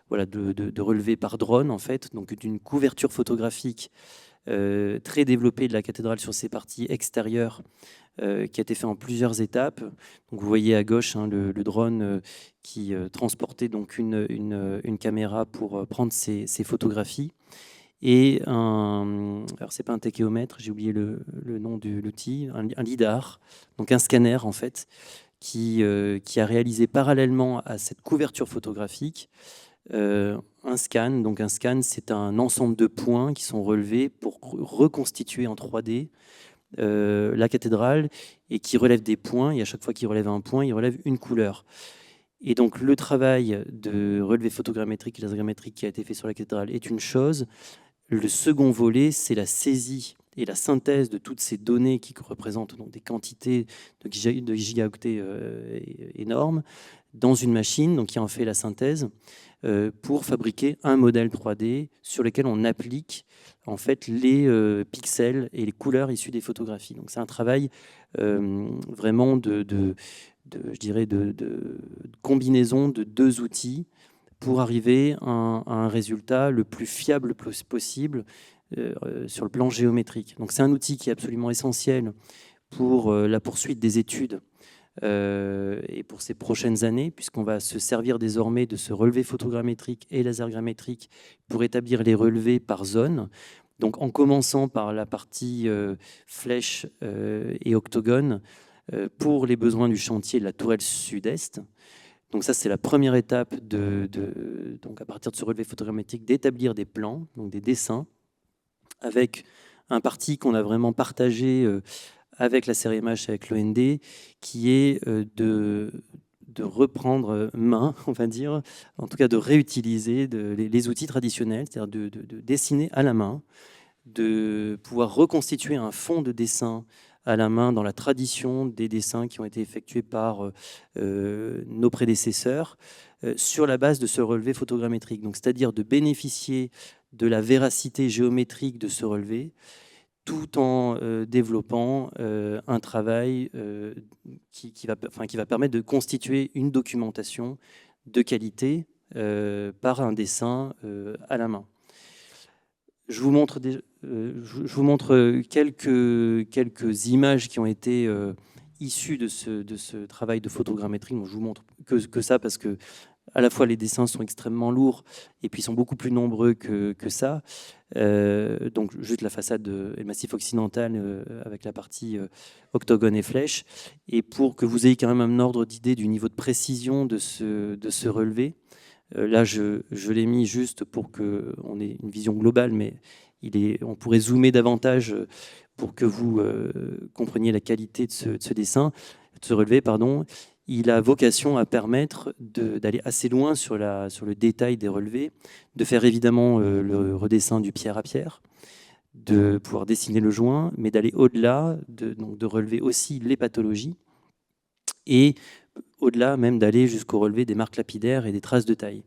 voilà, de relevé par drone, en fait, donc d'une couverture photographique très développé de la cathédrale sur ses parties extérieures, qui a été fait en plusieurs étapes. Donc vous voyez à gauche le drone qui transportait donc une caméra pour prendre ces photographies. Et alors c'est pas un tachéomètre, j'ai oublié le nom de l'outil, un lidar, donc un scanner en fait, qui a réalisé parallèlement à cette couverture photographique un scan. Donc un scan, c'est un ensemble de points qui sont relevés pour reconstituer en 3D la cathédrale et qui relève des points. Et à chaque fois qu'il relève un point, il relève une couleur. Et donc le travail de relevé photogrammétrique et lasergrammétrique qui a été fait sur la cathédrale est une chose. Le second volet, c'est la saisie et la synthèse de toutes ces données qui représentent donc des quantités de gigaoctets énormes dans une machine, donc qui en fait la synthèse pour fabriquer un modèle 3D sur lequel on applique en fait les pixels et les couleurs issues des photographies. Donc c'est un travail vraiment de combinaison de deux outils pour arriver à un résultat le plus fiable possible sur le plan géométrique. Donc c'est un outil qui est absolument essentiel pour la poursuite des études et pour ces prochaines années, puisqu'on va se servir désormais de ce relevé photogrammétrique et lasergrammétrique pour établir les relevés par zone. Donc en commençant par la partie flèche et octogone pour les besoins du chantier de la tourelle sud-est. Donc ça, c'est la première étape donc à partir de ce relevé photogrammétrique, d'établir des plans, donc des dessins, avec un parti qu'on a vraiment partagé avec la CRMH, avec l'OND, qui est de reprendre main, on va dire, en tout cas de réutiliser les outils traditionnels, c'est-à-dire de dessiner à la main, de pouvoir reconstituer un fond de dessin à la main dans la tradition des dessins qui ont été effectués par nos prédécesseurs sur la base de ce relevé photogrammétrique. Donc, c'est-à-dire de bénéficier de la véracité géométrique de ce relevé tout en développant un travail qui va permettre de constituer une documentation de qualité par un dessin à la main. Je vous montre quelques images qui ont été issues de ce travail de photogrammétrie. Donc, je vous montre que ça parce que à la fois les dessins sont extrêmement lourds et puis sont beaucoup plus nombreux que ça. Donc juste la façade et le massif occidental avec la partie octogone et flèche. Et pour que vous ayez quand même un ordre d'idée du niveau de précision de ce relevé, là, je l'ai mis juste pour qu'on ait une vision globale, mais on pourrait zoomer davantage pour que vous compreniez la qualité de ce dessin, de ce relevé, pardon. Il a vocation à permettre d'aller assez loin sur le détail des relevés, de faire évidemment le redessin du pierre à pierre, de pouvoir dessiner le joint, mais d'aller au-delà, de relever aussi les pathologies et au-delà même d'aller jusqu'au relevé des marques lapidaires et des traces de taille.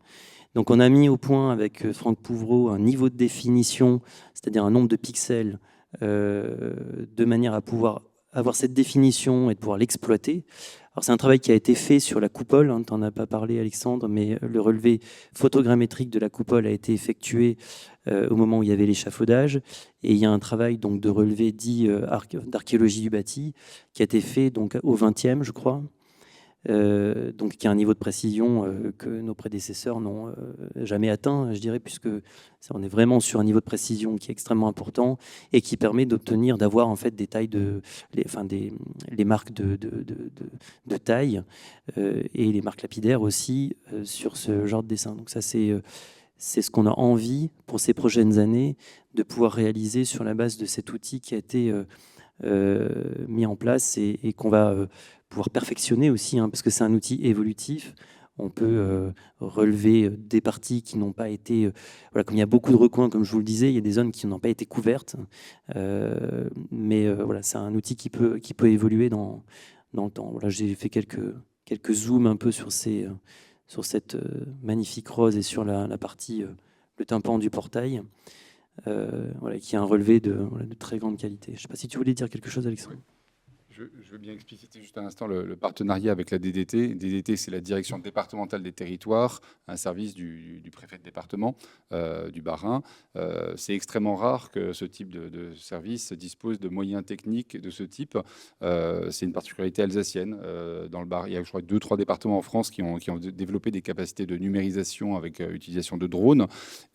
Donc on a mis au point avec Franck Pouvreau un niveau de définition, c'est-à-dire un nombre de pixels, de manière à pouvoir avoir cette définition et de pouvoir l'exploiter. Alors c'est un travail qui a été fait sur la coupole, tu n'en as pas parlé Alexandre, mais le relevé photogrammétrique de la coupole a été effectué au moment où il y avait l'échafaudage. Et il y a un travail donc, de relevé dit d'archéologie du bâti qui a été fait donc, au XXe, je crois. Donc qui a un niveau de précision que nos prédécesseurs n'ont jamais atteint, je dirais, puisque on est vraiment sur un niveau de précision qui est extrêmement important et qui permet d'avoir en fait des tailles les marques de taille et les marques lapidaires aussi sur ce genre de dessin. Donc ça c'est ce qu'on a envie pour ces prochaines années de pouvoir réaliser sur la base de cet outil qui a été mis en place et qu'on va pouvoir perfectionner aussi, parce que c'est un outil évolutif. On peut relever des parties qui n'ont pas été... comme il y a beaucoup de recoins, comme je vous le disais, il y a des zones qui n'ont pas été couvertes. Mais voilà, c'est un outil qui peut évoluer dans le temps. Voilà, j'ai fait quelques zooms un peu sur cette magnifique rose et sur la partie, le tympan du portail, qui a un relevé de très grande qualité. Je ne sais pas si tu voulais dire quelque chose, Alexandre. Je veux bien expliciter juste un instant le partenariat avec la DDT. DDT, c'est la Direction départementale des territoires, un service du préfet de département du Bas-Rhin. C'est extrêmement rare que ce type de service dispose de moyens techniques de ce type. C'est une particularité alsacienne. Dans le Bas, il y a, je crois, 2-3 départements en France qui ont développé des capacités de numérisation avec utilisation de drones.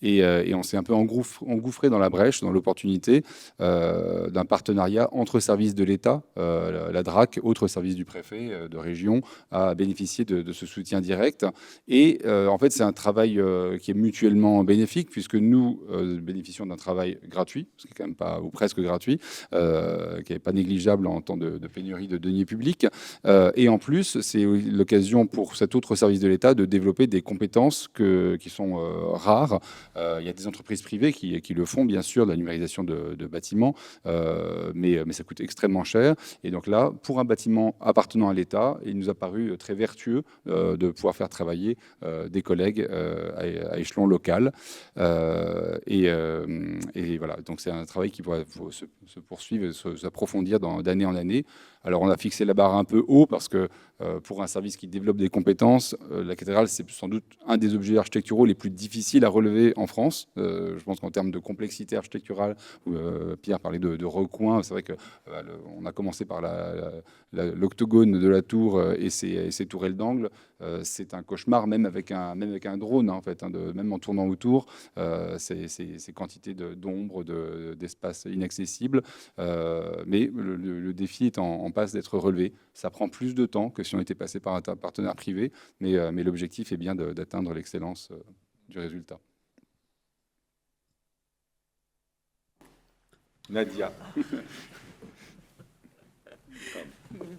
Et on s'est un peu engouffré dans la brèche, dans l'opportunité d'un partenariat entre services de l'État, la DRAC, autre service du préfet de région, a bénéficié de ce soutien direct. Et en fait, c'est un travail qui est mutuellement bénéfique, puisque nous bénéficions d'un travail gratuit, ce qui est quand même pas, ou presque gratuit, qui n'est pas négligeable en temps de pénurie de deniers publics. Et en plus, c'est l'occasion pour cet autre service de l'État de développer des compétences qui sont rares. Il y a des entreprises privées qui le font, bien sûr, de la numérisation de bâtiments, mais ça coûte extrêmement cher. Et donc là, pour un bâtiment appartenant à l'État, il nous a paru très vertueux de pouvoir faire travailler des collègues à échelon local. Et voilà, donc c'est un travail qui va se poursuivre et s'approfondir d'année en année. Alors on a fixé la barre un peu haut parce que pour un service qui développe des compétences, la cathédrale, c'est sans doute un des objets architecturaux les plus difficiles à relever en France. Je pense qu'en termes de complexité architecturale, Pierre parlait de recoins. C'est vrai qu'on a commencé par l'octogone de la tour et ses tourelles d'angle. C'est un cauchemar, même avec un drone, hein, en fait, hein, même en tournant autour. Ces quantités d'ombre, d'espace inaccessible. Mais le défi est en passe d'être relevé. Ça prend plus de temps que si on était passé par un partenaire privé, mais l'objectif est bien d'atteindre l'excellence du résultat. Nadia.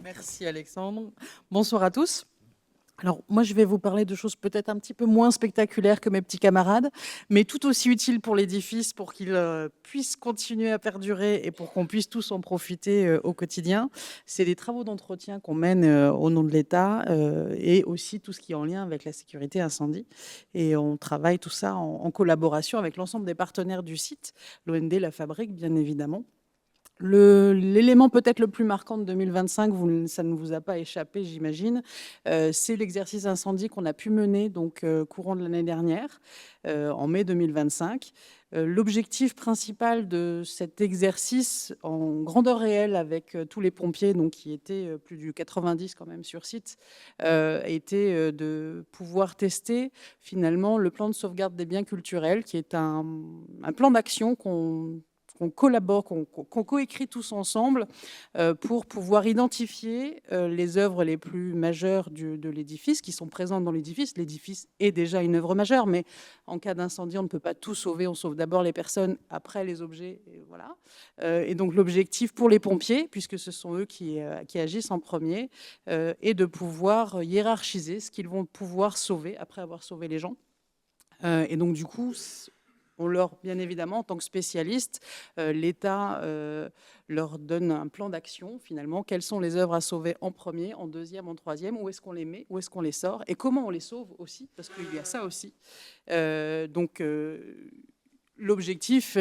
Merci Alexandre. Bonsoir à tous. Alors moi je vais vous parler de choses peut-être un petit peu moins spectaculaires que mes petits camarades, mais tout aussi utiles pour l'édifice, pour qu'il puisse continuer à perdurer et pour qu'on puisse tous en profiter au quotidien. C'est les travaux d'entretien qu'on mène au nom de l'État et aussi tout ce qui est en lien avec la sécurité incendie. Et on travaille tout ça en collaboration avec l'ensemble des partenaires du site, l'OND, la Fabrique bien évidemment. L'élément peut-être le plus marquant de 2025, ça ne vous a pas échappé, j'imagine, c'est l'exercice incendie qu'on a pu mener donc courant de l'année dernière, en mai 2025. L'objectif principal de cet exercice en grandeur réelle avec tous les pompiers, donc qui étaient plus de 90 quand même sur site, était de pouvoir tester finalement le plan de sauvegarde des biens culturels, qui est un plan d'action qu'on collabore, qu'on coécrit tous ensemble pour pouvoir identifier les œuvres les plus majeures de l'édifice, qui sont présentes dans l'édifice. L'édifice est déjà une œuvre majeure, mais en cas d'incendie, on ne peut pas tout sauver. On sauve d'abord les personnes, après les objets. Et voilà. Et donc l'objectif pour les pompiers, puisque ce sont eux qui agissent en premier, est de pouvoir hiérarchiser ce qu'ils vont pouvoir sauver après avoir sauvé les gens. Et donc du coup, on leur, bien évidemment, en tant que spécialiste, l'État leur donne un plan d'action, finalement. Quelles sont les œuvres à sauver en premier, en deuxième, en troisième? Où est-ce qu'on les met? Où est-ce qu'on les sort? Et comment on les sauve aussi? Parce qu'il y a ça aussi. L'objectif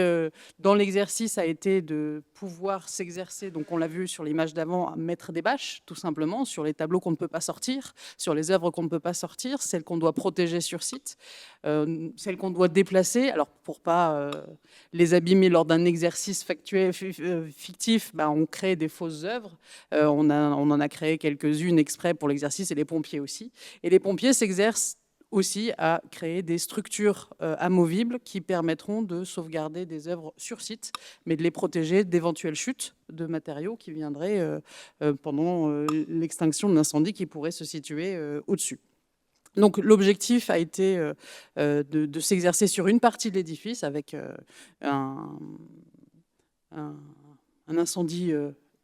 dans l'exercice a été de pouvoir s'exercer, donc on l'a vu sur l'image d'avant, à mettre des bâches, tout simplement, sur les tableaux qu'on ne peut pas sortir, sur les œuvres qu'on ne peut pas sortir, celles qu'on doit protéger sur site, celles qu'on doit déplacer. Alors pour ne pas les abîmer lors d'un exercice fictif, on crée des fausses œuvres. On en a créé quelques-unes exprès pour l'exercice, et les pompiers aussi. Et les pompiers s'exercent aussi à créer des structures amovibles qui permettront de sauvegarder des œuvres sur site, mais de les protéger d'éventuelles chutes de matériaux qui viendraient pendant l'extinction de l'incendie qui pourrait se situer au-dessus. Donc l'objectif a été de s'exercer sur une partie de l'édifice avec un incendie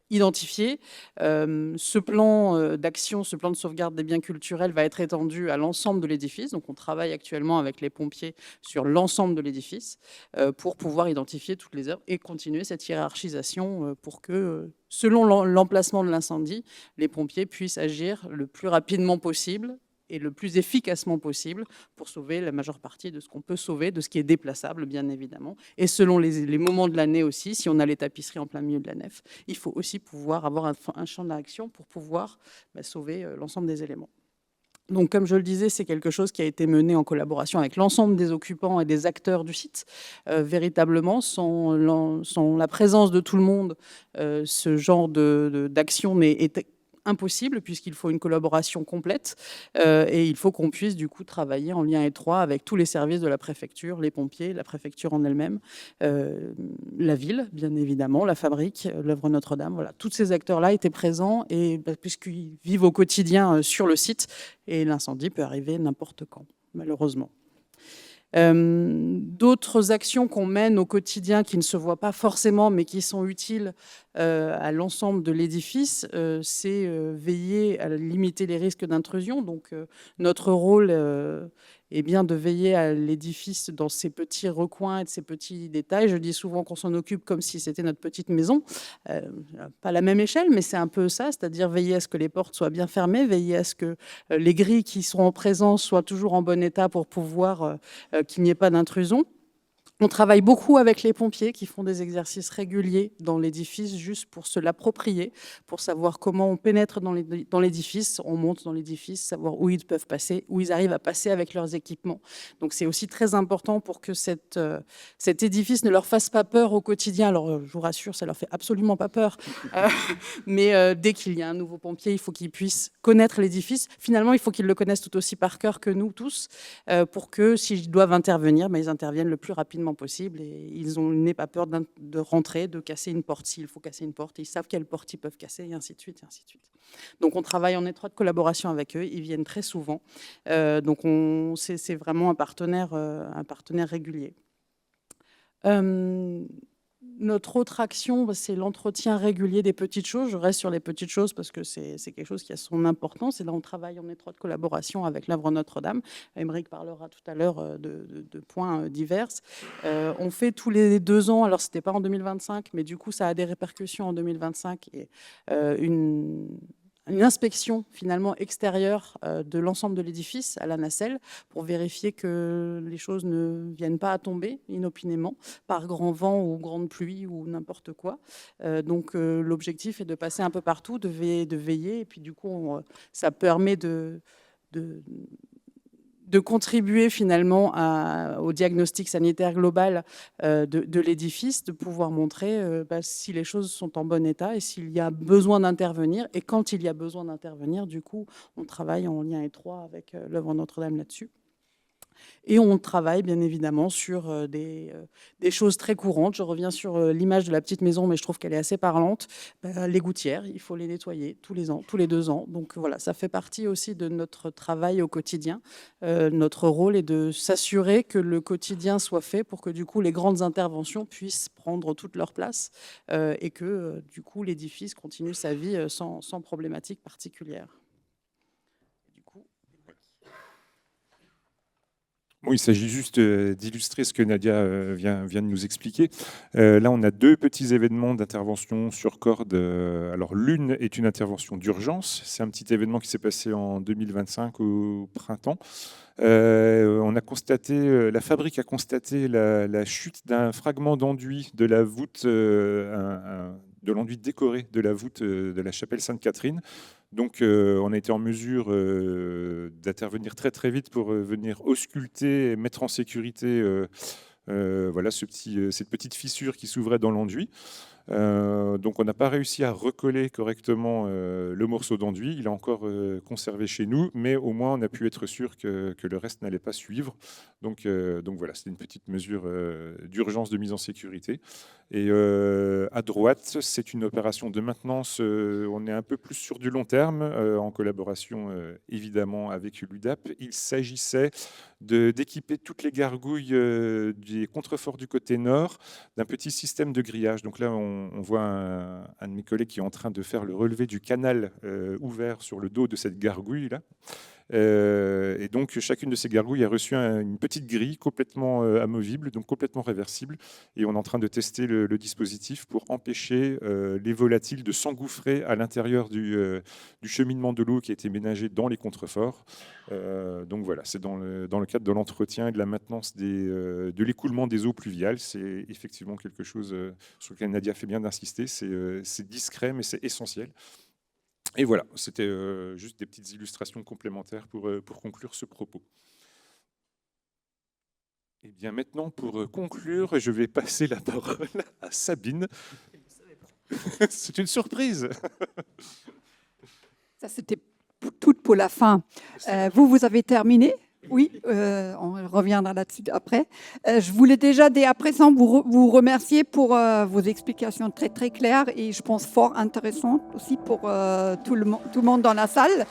identifié. Ce plan d'action, ce plan de sauvegarde des biens culturels va être étendu à l'ensemble de l'édifice. Donc on travaille actuellement avec les pompiers sur l'ensemble de l'édifice pour pouvoir identifier toutes les œuvres et continuer cette hiérarchisation pour que, selon l'emplacement de l'incendie, les pompiers puissent agir le plus rapidement possible et le plus efficacement possible pour sauver la majeure partie de ce qu'on peut sauver, de ce qui est déplaçable, bien évidemment. Et selon les moments de l'année aussi, si on a les tapisseries en plein milieu de la nef, il faut aussi pouvoir avoir un champ d'action pour pouvoir sauver l'ensemble des éléments. Donc, comme je le disais, c'est quelque chose qui a été mené en collaboration avec l'ensemble des occupants et des acteurs du site. Véritablement, sans la présence de tout le monde, ce genre d'action est impossible, puisqu'il faut une collaboration complète et il faut qu'on puisse du coup travailler en lien étroit avec tous les services de la préfecture, les pompiers, la préfecture en elle-même, la ville, bien évidemment, la fabrique, l'œuvre Notre-Dame. Voilà, tous ces acteurs-là étaient présents et puisqu'ils vivent au quotidien sur le site, et l'incendie peut arriver n'importe quand, malheureusement. D'autres actions qu'on mène au quotidien qui ne se voient pas forcément mais qui sont utiles à l'ensemble de l'édifice, c'est veiller à limiter les risques d'intrusion. Donc notre rôle est bien de veiller à l'édifice dans ses petits recoins et de ses petits détails. Je dis souvent qu'on s'en occupe comme si c'était notre petite maison. Pas la même échelle, mais c'est un peu ça, c'est-à-dire veiller à ce que les portes soient bien fermées, veiller à ce que les grilles qui sont en présence soient toujours en bon état pour pouvoir qu'il n'y ait pas d'intrusion. On travaille beaucoup avec les pompiers qui font des exercices réguliers dans l'édifice juste pour se l'approprier, pour savoir comment on pénètre dans l'édifice, on monte dans l'édifice, savoir où ils peuvent passer, où ils arrivent à passer avec leurs équipements. Donc c'est aussi très important pour que cet édifice ne leur fasse pas peur au quotidien. Alors je vous rassure, ça leur fait absolument pas peur. Mais dès qu'il y a un nouveau pompier, il faut qu'ils puissent connaître l'édifice. Finalement, il faut qu'ils le connaissent tout aussi par cœur que nous tous, pour que s'ils doivent intervenir, ils interviennent le plus rapidement possible et ils n'aient pas peur de rentrer, de casser une porte s'il faut casser une porte. Ils savent quelle porte ils peuvent casser et ainsi de suite, et ainsi de suite. Donc on travaille en étroite collaboration avec eux. Ils viennent très souvent. Donc c'est vraiment un partenaire régulier. Notre autre action, c'est l'entretien régulier des petites choses. Je reste sur les petites choses parce que c'est quelque chose qui a son importance. Et là, on travaille en étroite collaboration avec l'œuvre Notre-Dame. Émeric parlera tout à l'heure de points divers. On fait tous les 2 ans, alors ce n'était pas en 2025, mais du coup, ça a des répercussions en 2025. Et une inspection finalement extérieure de l'ensemble de l'édifice à la nacelle pour vérifier que les choses ne viennent pas à tomber inopinément par grand vent ou grande pluie ou n'importe quoi. Donc l'objectif est de passer un peu partout, de veiller et puis du coup ça permet de contribuer finalement au diagnostic sanitaire global de l'édifice, de pouvoir montrer si les choses sont en bon état et s'il y a besoin d'intervenir. Et quand il y a besoin d'intervenir, du coup, on travaille en lien étroit avec l'œuvre Notre-Dame là-dessus. Et on travaille bien évidemment sur des choses très courantes. Je reviens sur l'image de la petite maison, mais je trouve qu'elle est assez parlante. Les gouttières, il faut les nettoyer tous les ans, tous les 2 ans. Donc voilà, ça fait partie aussi de notre travail au quotidien. Notre rôle est de s'assurer que le quotidien soit fait pour que du coup les grandes interventions puissent prendre toute leur place et que du coup l'édifice continue sa vie sans problématique particulière. Bon, il s'agit juste d'illustrer ce que Nadia vient de nous expliquer. Là, on a 2 petits événements d'intervention sur corde. Alors, l'une est une intervention d'urgence. C'est un petit événement qui s'est passé en 2025 au printemps. On a constaté, la fabrique a constaté la chute d'un fragment d'enduit de la voûte, de l'enduit décoré de la voûte de la chapelle Sainte-Catherine. Donc, on a été en mesure d'intervenir très très vite pour venir ausculter et mettre en sécurité voilà, cette petite fissure qui s'ouvrait dans l'enduit. Donc on n'a pas réussi à recoller correctement le morceau d'enduit. Il est encore conservé chez nous, mais au moins on a pu être sûr que le reste n'allait pas suivre. Donc voilà, c'est une petite mesure d'urgence de mise en sécurité. Et à droite, c'est une opération de maintenance. On est un peu plus sur du long terme, en collaboration évidemment avec l'UDAP. Il s'agissait d'équiper toutes les gargouilles des contreforts du côté nord d'un petit système de grillage. Donc là, on voit un de mes collègues qui est en train de faire le relevé du canal ouvert sur le dos de cette gargouille-là. Et donc, chacune de ces gargouilles a reçu une petite grille complètement amovible, donc complètement réversible. Et on est en train de tester le dispositif pour empêcher les volatiles de s'engouffrer à l'intérieur du cheminement de l'eau qui a été ménagé dans les contreforts. Donc voilà, c'est dans le cadre de l'entretien et de la maintenance de l'écoulement des eaux pluviales. C'est effectivement quelque chose sur lequel Nadia fait bien d'insister. C'est discret, mais c'est essentiel. Et voilà, c'était juste des petites illustrations complémentaires pour conclure ce propos. Et bien maintenant, pour conclure, je vais passer la parole à Sabine. C'est une surprise. Ça, c'était tout pour la fin. Vous avez terminé? Oui, on reviendra là-dessus après. Je voulais déjà, dès à présent, vous remercier pour vos explications très, très claires et je pense fort intéressantes aussi pour tout le monde dans la salle.